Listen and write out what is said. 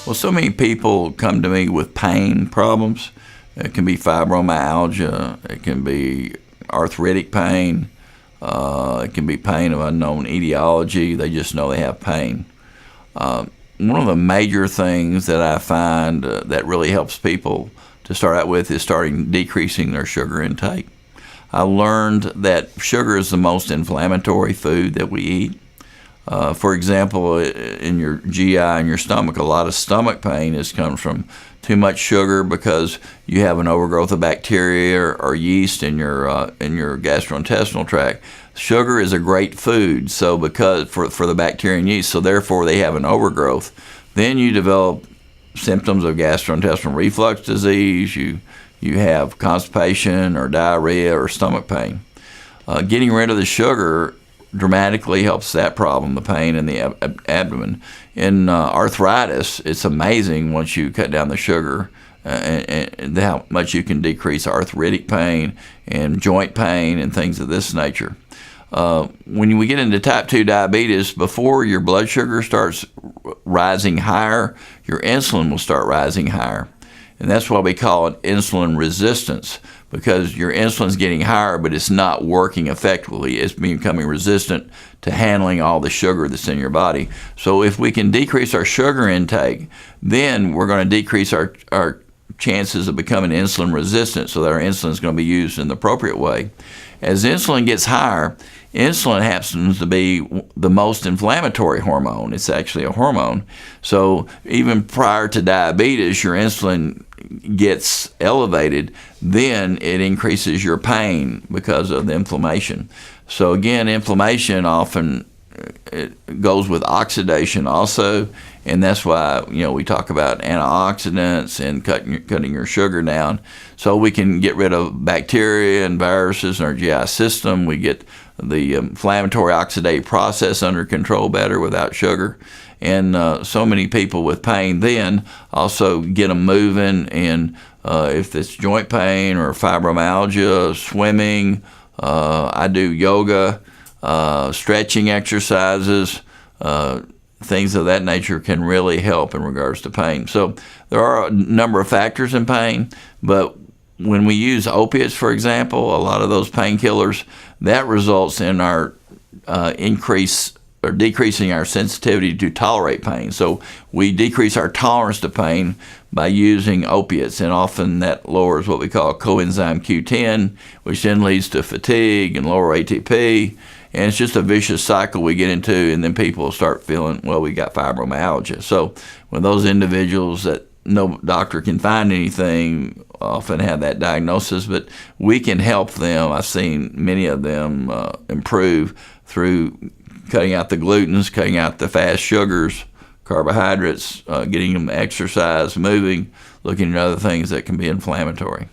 Well, so many people come to me with pain problems. It can be fibromyalgia. It can be arthritic pain. It can be pain of unknown etiology. They just know they have pain. One of the major things that I find that really helps people to start out with is decreasing their sugar intake. I learned that sugar is the most inflammatory food that we eat. For example, in your GI and your stomach, a lot of stomach pain comes from too much sugar because you have an overgrowth of bacteria or yeast in your gastrointestinal tract. Sugar is a great food, so because for the bacteria and yeast, so therefore they have an overgrowth. Then you develop symptoms of gastrointestinal reflux disease. You have constipation or diarrhea or stomach pain. Getting rid of the sugar dramatically helps that problem, the pain in the abdomen. In arthritis, it's amazing once you cut down the sugar and how much you can decrease arthritic pain and joint pain and things of this nature. When we get into type 2 diabetes, before your blood sugar starts rising higher, your insulin will start rising higher. And that's why we call it insulin resistance, because your insulin's getting higher, but it's not working effectively. It's becoming resistant to handling all the sugar that's in your body. So if we can decrease our sugar intake, then we're going to decrease our chances of becoming insulin resistant, so that our insulin is going to be used in the appropriate way. As insulin gets higher, insulin happens to be the most inflammatory hormone. It's actually a hormone. So even prior to diabetes, your insulin gets elevated, then it increases your pain because of the inflammation. So again, inflammation often it goes with oxidation also, and that's why we talk about antioxidants and cutting your sugar down, so we can get rid of bacteria and viruses in our GI system. We get the inflammatory oxidative process under control better without sugar. And so many people with pain then also get them moving, and if it's joint pain or fibromyalgia, swimming, I do yoga, stretching exercises, things of that nature can really help in regards to pain. So there are a number of factors in pain, but when we use opiates, for example, a lot of those painkillers, that results in our decreasing our sensitivity to tolerate pain. So we decrease our tolerance to pain by using opiates, and often that lowers what we call coenzyme Q10, which then leads to fatigue and lower ATP, and it's just a vicious cycle we get into, and then people start feeling, well, we got fibromyalgia. So when those individuals that no doctor can find anything often have that diagnosis, but we can help them. I've seen many of them improve through cutting out the glutens, cutting out the fast sugars, carbohydrates, getting them exercise, moving, looking at other things that can be inflammatory.